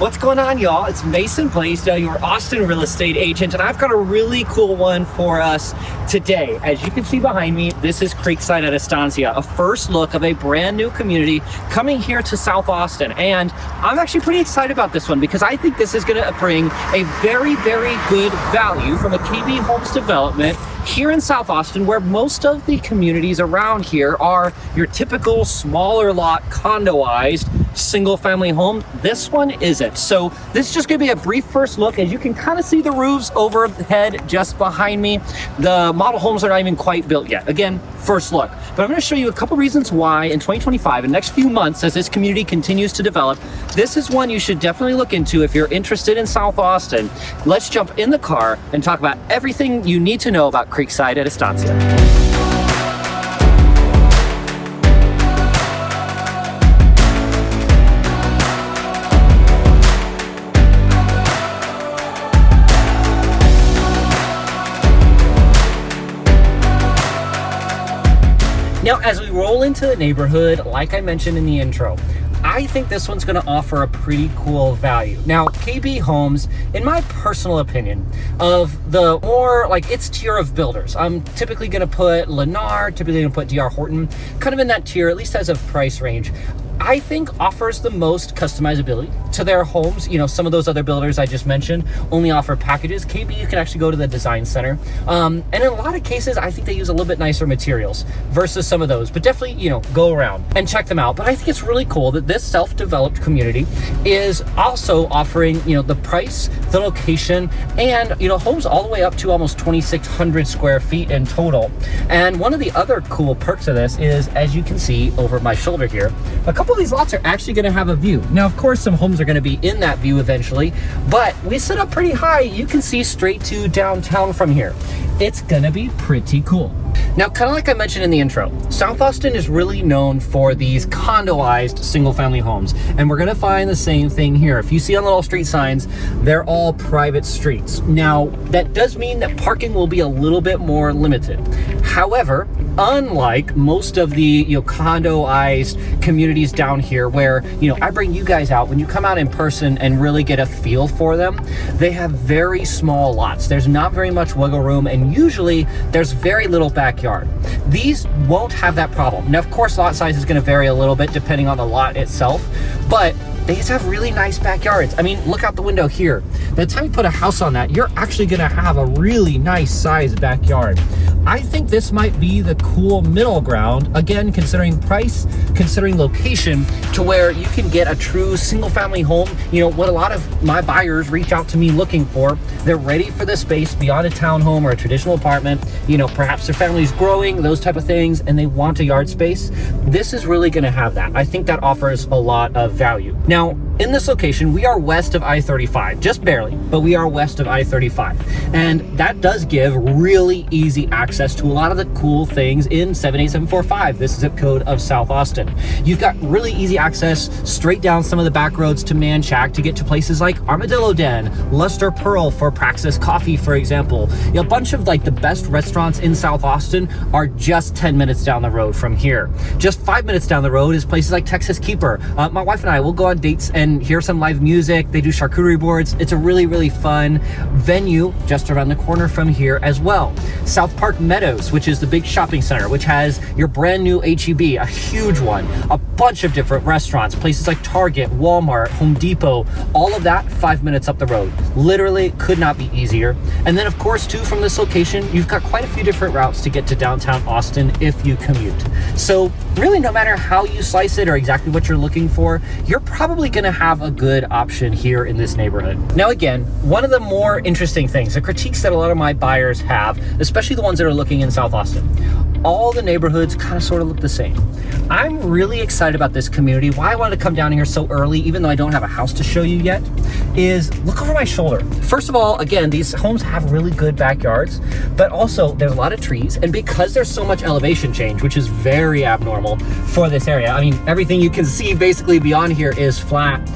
What's going on, y'all? It's Mason Bleasdell, your Austin real estate agent, and I've got a really cool one for us today. As you can see behind me, this is Creekside at Estancia, a first look of a brand new community coming here to South Austin. And I'm actually pretty excited about this one because I think this is going to bring a very, very good value from a KB Homes development here in South Austin, where most of the communities around here are your typical smaller lot condoized single family home. This one isn't. So this is just gonna be a brief first look. As you can kind of see the roofs overhead just behind me. The model homes are not even quite built yet. Again, first look. But I'm gonna show you a couple reasons why in 2025, in the next few months, as this community continues to develop, this is one you should definitely look into if you're interested in South Austin. Let's jump in the car and talk about everything you need to know about Creekside at Estancia. Now, as we roll into the neighborhood, like I mentioned in the intro, I think this one's gonna offer a pretty cool value. Now, KB Homes, in my personal opinion, of the more like its tier of builders, I'm typically gonna put Lennar, typically gonna put DR Horton, kind of in that tier, at least as a price range. I think offers the most customizability to their homes. You know, some of those other builders I just mentioned only offer packages. KB, you can actually go to the design center. And in a lot of cases, I think they use a little bit nicer materials versus some of those, but definitely, you know, go around and check them out. But I think it's really cool that this self-developed community is also offering, you know, the price, the location, and, you know, homes all the way up to almost 2,600 square feet in total. And one of the other cool perks of this is, as you can see over my shoulder here, a couple of these lots are actually going to have a view. Now, of course, some homes are going to be in that view eventually, but we set up pretty high. You can see straight to downtown from here. It's going to be pretty cool. Now, kind of like I mentioned in the intro, South Austin is really known for these condoized single family homes, and we're going to find the same thing here. If you see on the little street signs, they're all private streets. Now, that does mean that parking will be a little bit more limited. However, unlike most of the, you know, condoized communities down here where, you know, I bring you guys out, when you come out in person and really get a feel for them, they have very small lots. There's not very much wiggle room, and usually there's very little backyard. These won't have that problem. Now, of course, lot size is going to vary a little bit depending on the lot itself, but they just have really nice backyards. I mean, look out the window here. By the time you put a house on that, you're actually going to have a really nice sized backyard. I think this might be the cool middle ground, again, considering price, considering location, to where you can get a true single family home. You know, what a lot of my buyers reach out to me looking for, they're ready for this space beyond a townhome or a traditional apartment. You know, perhaps their family's growing, those type of things, and they want a yard space. This is really going to have that. I think that offers a lot of value. Now, in this location, we are west of I-35, just barely, but we are west of I-35. And that does give really easy access to a lot of the cool things in 78745, this zip code of South Austin. You've got really easy access straight down some of the back roads to Montage to get to places like Armadillo Den, Luster Pearl for Praxis Coffee, for example. You know, a bunch of like the best restaurants in South Austin are just 10 minutes down the road from here. Just 5 minutes down the road is places like Texas Keeper. My wife and I will go on dates and hear some live music. They do charcuterie boards. It's a really, really fun venue just around the corner from here as well. Southpark Meadows, which is the big shopping center, which has your brand new H-E-B, a huge one, a bunch of different restaurants, places like Target, Walmart, Home Depot, all of that 5 minutes up the road. Literally could not be easier. And then, of course, too, from this location, you've got quite a few different routes to get to downtown Austin if you commute. So really, no matter how you slice it or exactly what you're looking for, you're probably going to have a good option here in this neighborhood. Now, again, one of the more interesting things, the critiques that a lot of my buyers have, especially the ones that are looking in South Austin, all the neighborhoods kind of sort of look the same. I'm really excited about this community. Why I wanted to come down here so early, even though I don't have a house to show you yet, is look over my shoulder. First of all, again, these homes have really good backyards, but also there's a lot of trees. And because there's so much elevation change, which is very abnormal for this area, I mean, everything you can see basically beyond here is flat.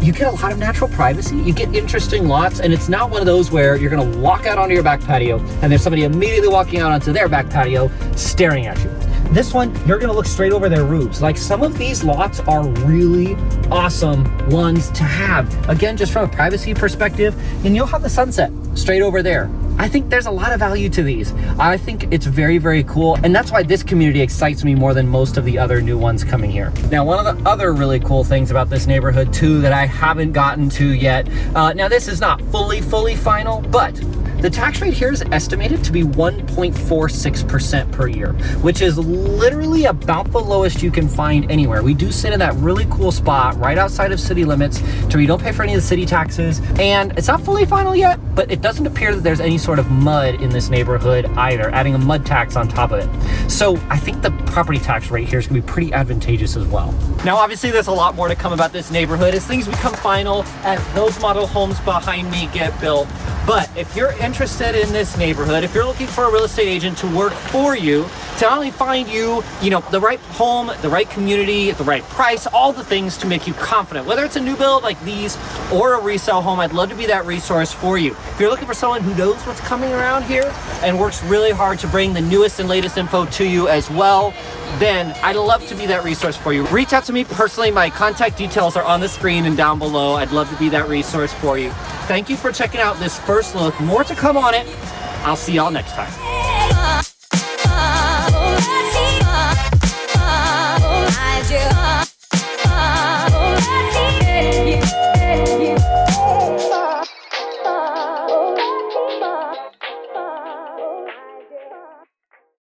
You get a lot of natural privacy, you get interesting lots, and it's not one of those where you're gonna walk out onto your back patio and there's somebody immediately walking out onto their back patio staring at you. This one, you're gonna look straight over their roofs. Like, some of these lots are really awesome ones to have. Again, just from a privacy perspective, and you'll have the sunset straight over there. I think there's a lot of value to these. I think it's very, very cool. And that's why this community excites me more than most of the other new ones coming here. Now, one of the other really cool things about this neighborhood too that I haven't gotten to yet, now this is not fully final, but the tax rate here is estimated to be 1.46% per year, which is literally about the lowest you can find anywhere. We do sit in that really cool spot right outside of city limits to where you don't pay for any of the city taxes. And it's not fully final yet, but it doesn't appear that there's any sort of mud in this neighborhood either, adding a mud tax on top of it. So I think the property tax rate here is gonna be pretty advantageous as well. Now, obviously there's a lot more to come about this neighborhood as things become final, as those model homes behind me get built. But if you're interested in this neighborhood, if you're looking for a real estate agent to work for you, to not only find you, the right home, the right community, at the right price, all the things to make you confident, whether it's a new build like these or a resale home, I'd love to be that resource for you. If you're looking for someone who knows what's coming around here and works really hard to bring the newest and latest info to you as well, then I'd love to be that resource for you. Reach out to me personally. My contact details are on the screen and down below. I'd love to be that resource for you. Thank you for checking out this first look. More to come on it. I'll see y'all next time.